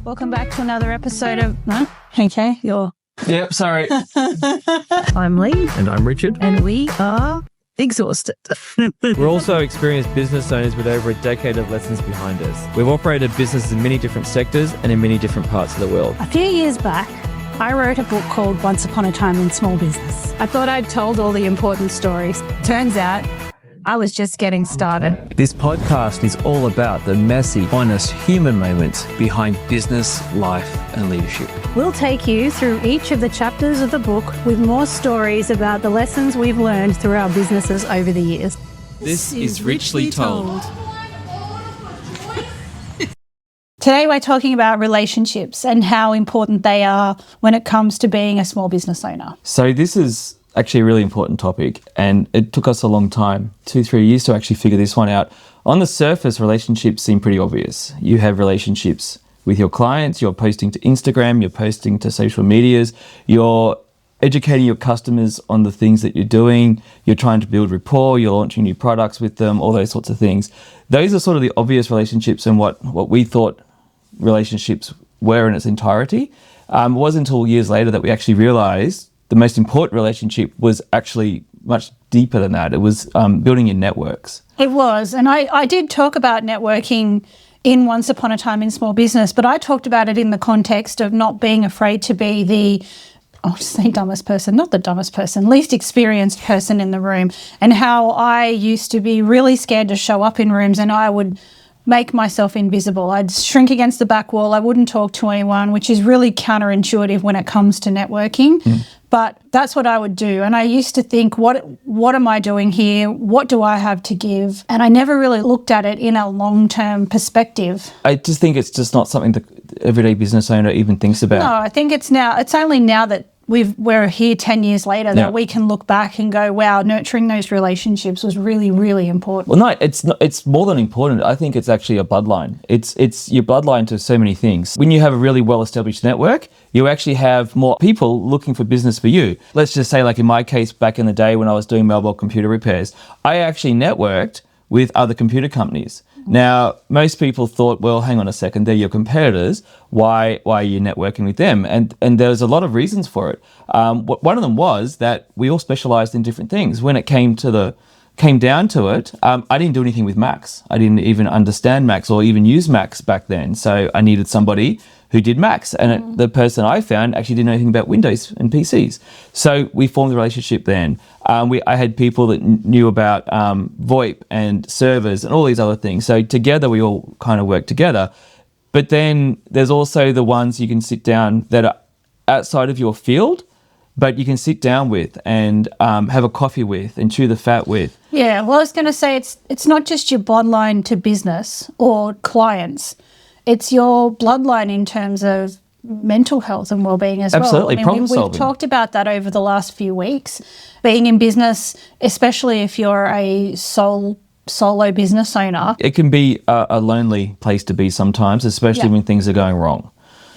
Welcome back to another episode of... No? Okay, Yep, sorry. I'm Lee. And I'm Richard. And we are exhausted. We're also experienced business owners with over a decade of lessons behind us. We've operated businesses in many different sectors and in many different parts of the world. A few years back, I wrote a book called Once Upon a Time in Small Business. I thought I'd told all the important stories. Turns out, I was just getting started. This podcast is all about the messy, honest human moments behind business, life, and leadership. We'll take you through each of the chapters of the book with more stories about the lessons we've learned through our businesses over the years. This is Richly Told. Today we're talking about relationships and how important they are when it comes to being a small business owner. So this is actually a really important topic, and it took us a long time, 2-3 years, to actually figure this one out. On the surface, relationships seem pretty obvious. You have relationships with your clients, you're posting to Instagram, you're posting to social medias, you're educating your customers on the things that you're doing, you're trying to build rapport, you're launching new products with them, all those sorts of things. Those are sort of the obvious relationships and what we thought relationships were in its entirety. It wasn't until years later that we actually realized the most important relationship was actually much deeper than that. It was building your networks. It was. And I did talk about networking in Once Upon a Time in Small Business, but I talked about it in the context of not being afraid to be the, I'll just say dumbest person, not the dumbest person, least experienced person in the room, and how I used to be really scared to show up in rooms and I would make myself invisible. I'd shrink against the back wall. I wouldn't talk to anyone, which is really counterintuitive when it comes to networking. But that's what I would do. And I used to think, what am I doing here? What do I have to give? And I never really looked at it in a long-term perspective. I just think it's just not something the everyday business owner even thinks about. No, I think it's only now that we're here 10 years later that we can look back and go, wow, nurturing those relationships was really, really important. Well, no, it's more than important. I think it's actually a bloodline. It's your bloodline to so many things. When you have a really well-established network, you actually have more people looking for business for you. Let's just say, like in my case, back in the day when I was doing mobile computer repairs, I actually networked with other computer companies. Now, most people thought, well, hang on a second, they're your competitors. Why are you networking with them? And there's a lot of reasons for it. One of them was that we all specialized in different things. When it came down to it, I didn't do anything with Macs. I didn't even understand Macs or even use Macs back then. So I needed somebody who did Macs. And the person I found actually didn't know anything about Windows and PCs. So we formed a relationship then. I had people that knew about VoIP and servers and all these other things. So together we all kind of worked together. But then there's also the ones you can sit down that are outside of your field, but you can sit down with and have a coffee with and chew the fat with. Yeah, well, I was going to say it's not just your bloodline to business or clients. It's your bloodline in terms of mental health and well-being as Absolutely, well. problem solving. We've talked about that over the last few weeks. Being in business, especially if you're a solo business owner. It can be a lonely place to be sometimes, especially when things are going wrong.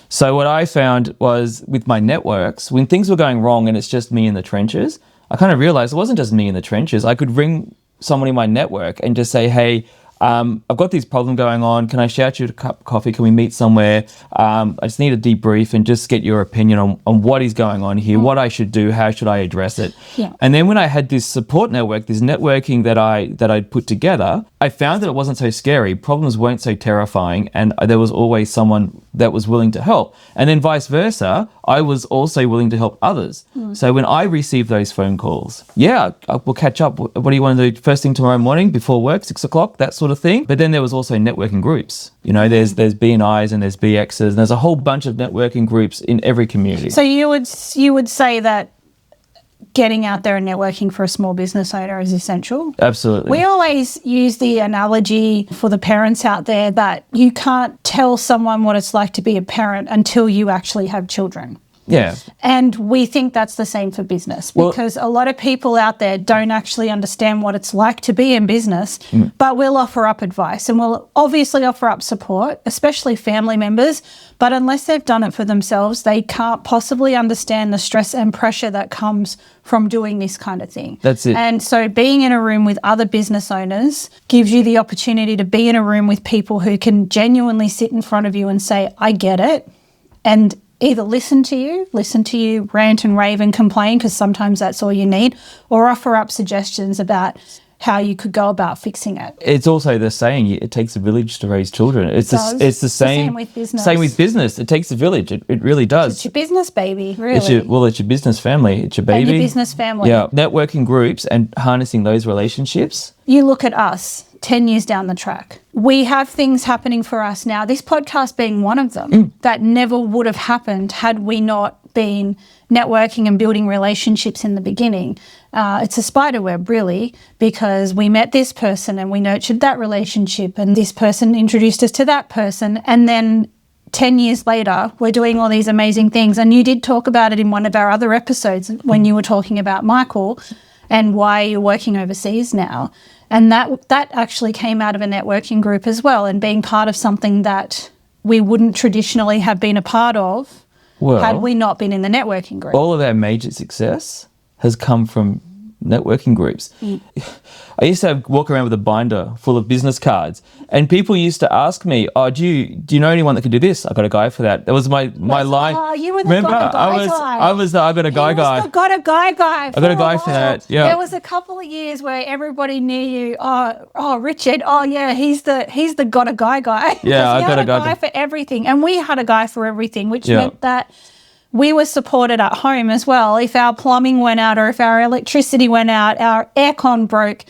So what I found was with my networks, when things were going wrong and it's just me in the trenches, I kind of realized it wasn't just me in the trenches. I could ring someone in my network and just say, hey, I've got this problem going on. Can I shout you a cup of coffee? Can we meet somewhere? I just need a debrief and just get your opinion on what is going on here, what I should do, how should I address it. Yeah. And then when I had this support network, this networking that I'd put together, I found that it wasn't so scary. Problems weren't so terrifying, and there was always someone that was willing to help. And then vice versa, I was also willing to help others. So when I received those phone calls, we'll catch up. What do you want to do first thing tomorrow morning before work, 6 o'clock, that sort of thing. But then there was also networking groups. You know, there's BNIs and there's BXs, and there's a whole bunch of networking groups in every community. So you would say that getting out there and networking for a small business owner is essential? Absolutely. We always use the analogy for the parents out there that you can't tell someone what it's like to be a parent until you actually have children. Yeah. And we think that's the same for business, because a lot of people out there don't actually understand what it's like to be in business, but we'll offer up advice and we'll obviously offer up support, especially family members. But unless they've done it for themselves, they can't possibly understand the stress and pressure that comes from doing this kind of thing. That's it. And so being in a room with other business owners gives you the opportunity to be in a room with people who can genuinely sit in front of you and say, I get it, and either listen to you, rant and rave and complain, because sometimes that's all you need, or offer up suggestions about how you could go about fixing it. It's also the saying, it takes a village to raise children. It's the same with business. Same with business. It takes a village. It really does. It's your business, baby, really. It's your business family. It's your baby. And your business family. Yeah. Networking groups and harnessing those relationships. You look at us 10 years down the track. We have things happening for us now, this podcast being one of them, that never would have happened had we not been networking and building relationships in the beginning. It's a spider web, really, because we met this person and we nurtured that relationship, and this person introduced us to that person, and then 10 years later, we're doing all these amazing things. And you did talk about it in one of our other episodes when you were talking about Michael and why you're working overseas now. And that actually came out of a networking group as well, and being part of something that we wouldn't traditionally have been a part of had we not been in the networking group. All of our major success has come from networking groups. I used to walk around with a binder full of business cards, and people used to ask me, "Oh, do you know anyone that could do this?" I got a guy for that. That was my line. Oh, you were the Remember, got a guy guy. I got a guy guy. I got a guy guy. I got a guy for that. Yeah. There was a couple of years where everybody knew you. Oh, Richard. Oh, yeah, he's the got a guy guy. Yeah, I got a guy for everything, and we had a guy for everything, which meant that we were supported at home as well. If our plumbing went out or if our electricity went out, our aircon broke,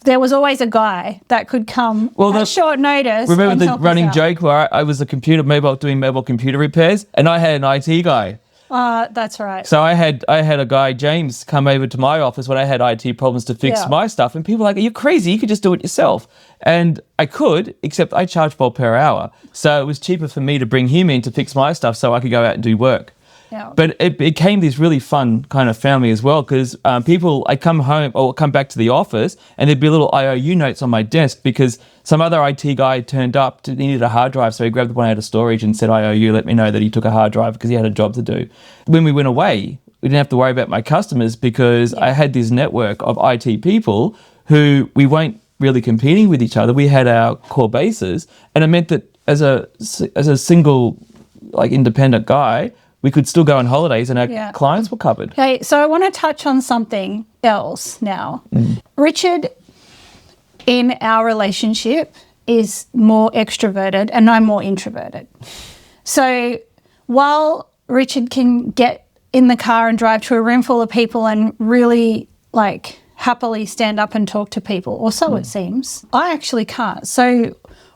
there was always a guy that could come at short notice. Remember the running joke where I was doing mobile computer repairs, and I had an IT guy. That's right. So I had a guy, James, come over to my office when I had IT problems to fix my stuff, and people were like, "Are you crazy? You could just do it yourself." And I could, except I charged $4 per hour. So it was cheaper for me to bring him in to fix my stuff so I could go out and do work. Yeah. But it became this really fun kind of family as well, because I'd come home or come back to the office and there'd be little IOU notes on my desk because some other IT guy turned up, he needed a hard drive, so he grabbed one out of storage and said, IOU, let me know that he took a hard drive because he had a job to do. When we went away, we didn't have to worry about my customers because I had this network of IT people who we weren't really competing with each other. We had our core bases, and it meant that as a single, independent guy, we could still go on holidays and our clients were covered. Okay, so I want to touch on something else now. Richard, in our relationship, is more extroverted and I'm more introverted. So while Richard can get in the car and drive to a room full of people and really happily stand up and talk to people, or so it seems, I actually can't. So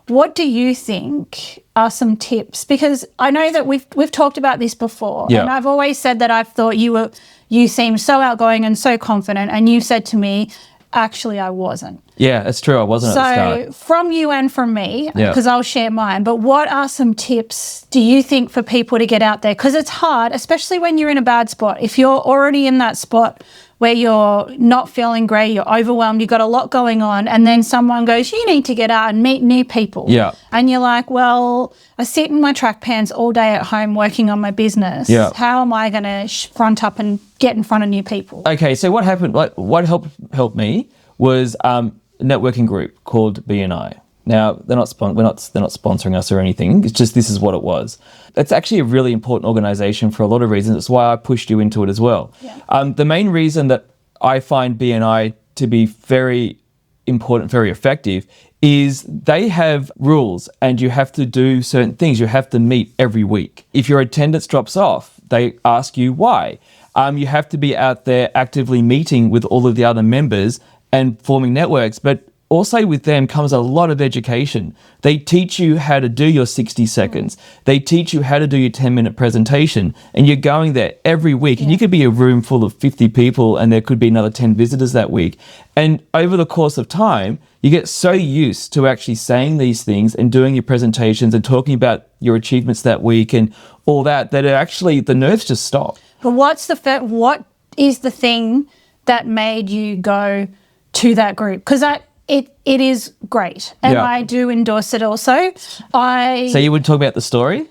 what do you think are some tips? Because I know that we've talked about this before, and I've always said that I've thought you seemed so outgoing and so confident, and you said to me, actually, I wasn't. Yeah, it's true. I wasn't at the start. So from you and from me, because I'll share mine, but what are some tips do you think for people to get out there? Because it's hard, especially when you're in a bad spot. If you're already in that spot where you're not feeling great, you're overwhelmed, you've got a lot going on, and then someone goes, you need to get out and meet new people. Yeah. And you're like, well, I sit in my track pants all day at home working on my business. Yeah. How am I going to front up and get in front of new people? Okay, so what happened, what helped me was a networking group called BNI. Now, they're not sponsoring us or anything. It's just this is what it was. It's actually a really important organisation for a lot of reasons. It's why I pushed you into it as well. Yeah. The main reason that I find BNI to be very important, very effective, is they have rules and you have to do certain things. You have to meet every week. If your attendance drops off, they ask you why. You have to be out there actively meeting with all of the other members and forming networks. But also with them comes a lot of education. They teach you how to do your 60 seconds. They teach you how to do your 10-minute presentation. And you're going there every week. And you could be a room full of 50 people and there could be another 10 visitors that week. And over the course of time, you get so used to actually saying these things and doing your presentations and talking about your achievements that week and all that, that it actually, the nerves just stop. But what is the thing that made you go to that group? Because it is great, and I do endorse it also. So you would talk about the story?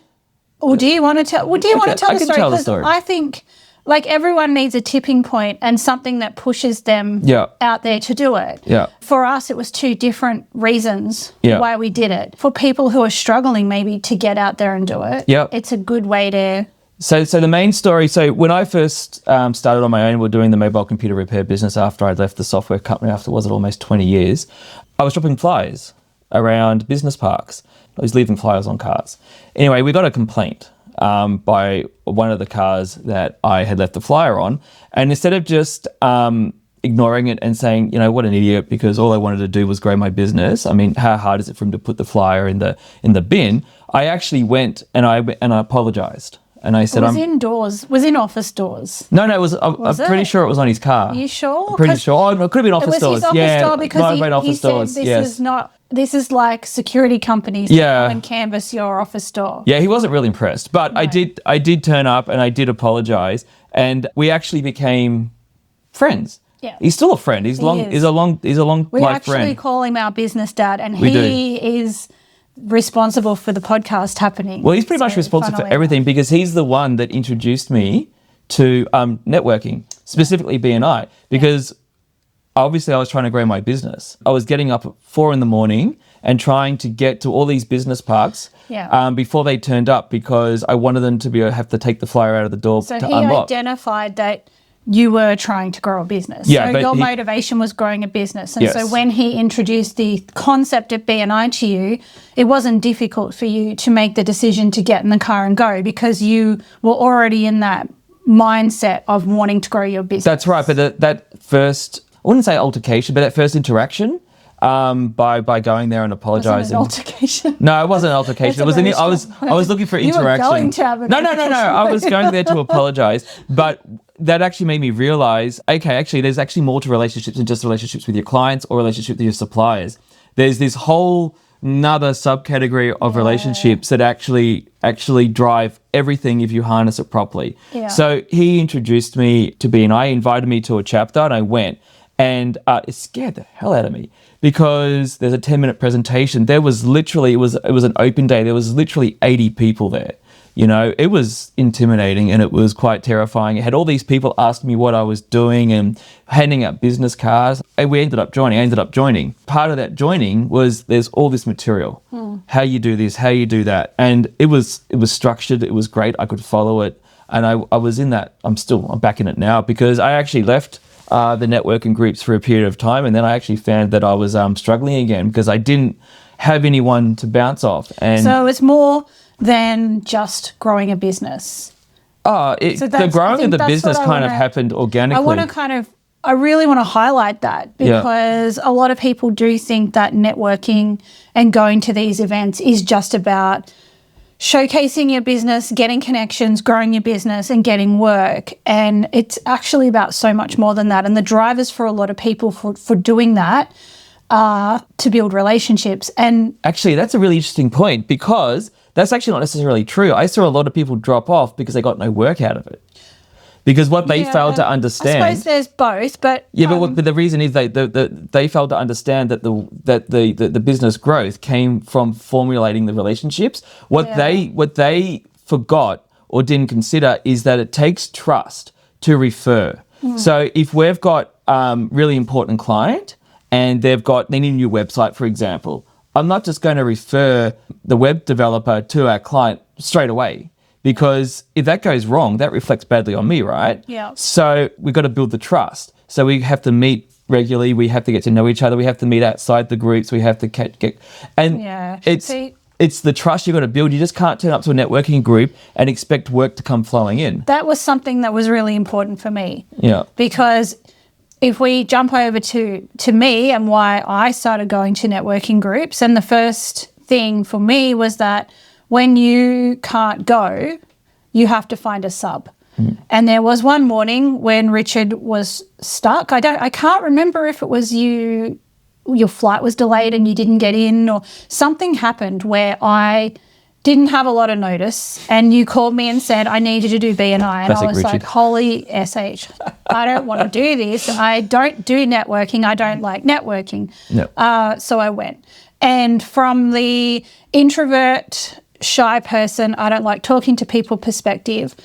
Or do you want to tell? Well, do you want to tell the story? Tell the story. I think, like, everyone needs a tipping point and something that pushes them out there to do it. Yeah. For us, it was two different reasons why we did it. For people who are struggling maybe to get out there and do it, it's a good way to. So the main story, so when I first started on my own, we were doing the mobile computer repair business after I'd left the software company after, was it almost 20 years, I was dropping flyers around business parks. I was leaving flyers on cars. Anyway, we got a complaint by one of the cars that I had left the flyer on. And instead of just ignoring it and saying, you know, what an idiot, because all I wanted to do was grow my business. I mean, how hard is it for him to put the flyer in the bin? I actually went and I apologized. And I said, was in office doors. No, it was. I'm pretty sure it was on his car. Are you sure? I'm pretty sure. Oh, it could have been office doors. It was his office door because he said this is like security companies that come and canvass your office door. Yeah, he wasn't really impressed, but no. I did turn up and I did apologize, and we actually became friends. Yeah, he's still a friend. He's a long We life friend. actually call him our business dad, and he is responsible for the podcast happening. Well, he's pretty much responsible for everything because he's the one that introduced me to networking, specifically BNI, because obviously I was trying to grow my business. I was getting up at 4 a.m. and trying to get to all these business parks before they turned up because I wanted them to have to take the flyer out of the door to unlock. So he identified that you were trying to grow a business. Yeah, so your motivation was growing a business. And so when he introduced the concept of BNI to you, it wasn't difficult for you to make the decision to get in the car and go because you were already in that mindset of wanting to grow your business. That's right. But that first, I wouldn't say altercation, but that first interaction, by going there and apologizing. Was it an altercation? No, it wasn't an altercation. I was looking for interaction. You were going to have an altercation. No. I was going there to apologize, but that actually made me realize, okay, actually, there's actually more to relationships than just relationships with your clients or relationships with your suppliers. There's this whole another subcategory of relationships that actually drive everything if you harness it properly. Yeah. So he introduced me to BNI, invited me to a chapter, and I went. And it scared the hell out of me because there's a 10-minute presentation. There was literally, it was an open day. There was literally 80 people there. You know, it was intimidating and it was quite terrifying. It had all these people asking me what I was doing and handing out business cards. And I ended up joining. Part of that joining was there's all this material. How you do this, how you do that. And it was structured. It was great. I could follow it. And I was in that. I'm back in it now because I actually left the networking groups for a period of time. And then I actually found that I was struggling again because I didn't have anyone to bounce off. And so it's more than just growing a business. The growing of the business kind of happened organically. I really want to highlight that because a lot of people do think that networking and going to these events is just about showcasing your business, getting connections, growing your business and getting work. And it's actually about so much more than that. And the drivers for a lot of people for doing that are to build relationships. And actually, that's a really interesting point because that's actually not necessarily true. I saw a lot of people drop off because they got no work out of it. Because what they failed to understand. I suppose there's both, but but the reason is they failed to understand that the business growth came from formulating the relationships. What they forgot or didn't consider is that it takes trust to refer. So if we've got really important client and they need a new website, for example, I'm not just going to refer the web developer to our client straight away. Because if that goes wrong, that reflects badly on me, right? Yeah. So we've got to build the trust. So we have to meet regularly. We have to get to know each other. We have to meet outside the groups. We have to get it's the trust you've got to build. You just can't turn up to a networking group and expect work to come flowing in. That was something that was really important for me. Yeah. Because if we jump over to me and why I started going to networking groups, and the first thing for me was that when you can't go, you have to find a sub. And there was one morning when Richard was stuck. I can't remember if it was your flight was delayed and you didn't get in, or something happened where I didn't have a lot of notice, and you called me and said, I need you to do BNI. And Classic I was Richard. like, holy SH, I don't want to do this. I don't do networking. I don't like networking. No. So I went. And from the introvert, shy person, I don't like talking to people perspective,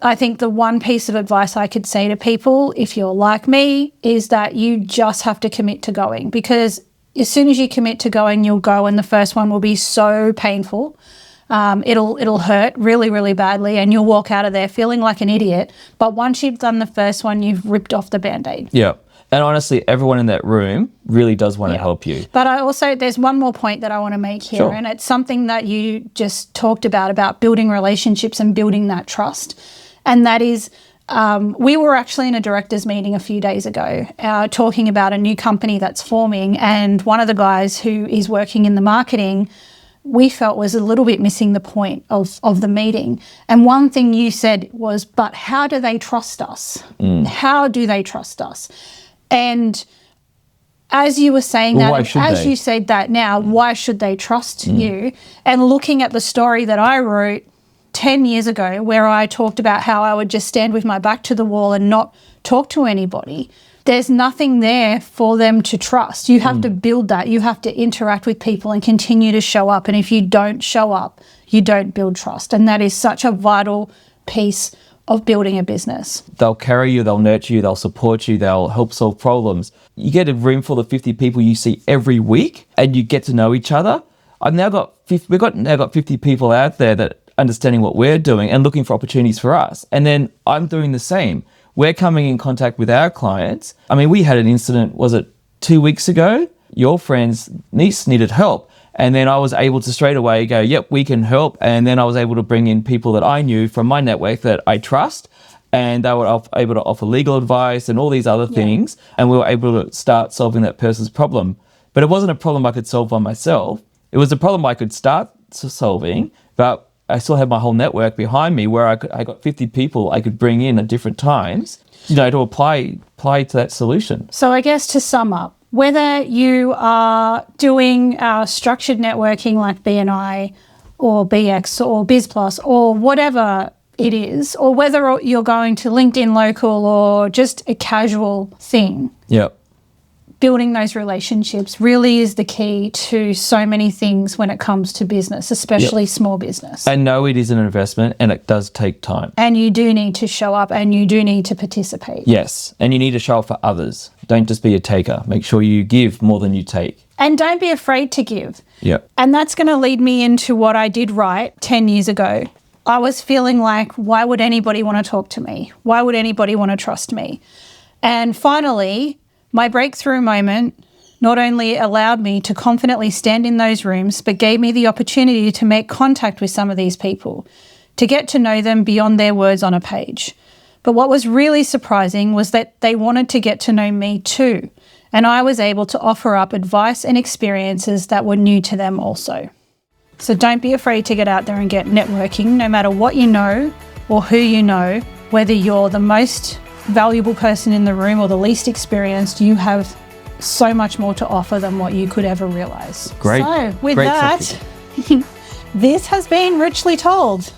I think the one piece of advice I could say to people, if you're like me, is that you just have to commit to going, because as soon as you commit to going, you'll go, and the first one will be so painful. It'll hurt really, really badly, and you'll walk out of there feeling like an idiot. But once you've done the first one, you've ripped off the Band-Aid. Yeah. And honestly, everyone in that room really does want to help you. But there's one more point that I want to make here, Sure. and it's something that you just talked about building relationships and building that trust. And that is, we were actually in a directors meeting a few days ago talking about a new company that's forming, and one of the guys who is working in the marketing, we felt was a little bit missing the point of the meeting. And one thing you said was, but how do they trust us? How do they trust us? And as you were saying Well, that, as you said that now, why should they trust you? And looking at the story that I wrote 10 years ago, where I talked about how I would just stand with my back to the wall and not talk to anybody, there's nothing there for them to trust. You have to build that. You have to interact with people and continue to show up. And if you don't show up, you don't build trust. And that is such a vital piece of building a business. They'll carry you, they'll nurture you, they'll support you, they'll help solve problems. You get a room full of 50 people you see every week, and you get to know each other. We've now got 50 people out there that understanding what we're doing and looking for opportunities for us. And then I'm doing the same. We're coming in contact with our clients. I mean, we had an incident, was it 2 weeks ago? Your friend's niece needed help. And then I was able to straight away go, yep, we can help. And then I was able to bring in people that I knew from my network that I trust. And they were able to offer legal advice and all these other things. And we were able to start solving that person's problem. But it wasn't a problem I could solve by myself. It was a problem I could start solving, but I still had my whole network behind me where I got 50 people I could bring in at different times, to apply to that solution. So I guess to sum up, whether you are doing structured networking like BNI or BX or BizPlus or whatever it is, or whether you're going to LinkedIn Local or just a casual thing, Yep. building those relationships really is the key to so many things when it comes to business, especially small business. And know it is an investment and it does take time. And you do need to show up and you do need to participate. Yes. And you need to show up for others. Don't just be a taker. Make sure you give more than you take. And don't be afraid to give. Yep. And that's going to lead me into what I did right 10 years ago. I was feeling like, why would anybody want to talk to me? Why would anybody want to trust me? And finally, my breakthrough moment not only allowed me to confidently stand in those rooms, but gave me the opportunity to make contact with some of these people, to get to know them beyond their words on a page. But what was really surprising was that they wanted to get to know me too, and I was able to offer up advice and experiences that were new to them also. So don't be afraid to get out there and get networking, no matter what you know or who you know, whether you're the most valuable person in the room or the least experienced, you have so much more to offer than what you could ever realize. Great. So with Great that, this has been Richly Told.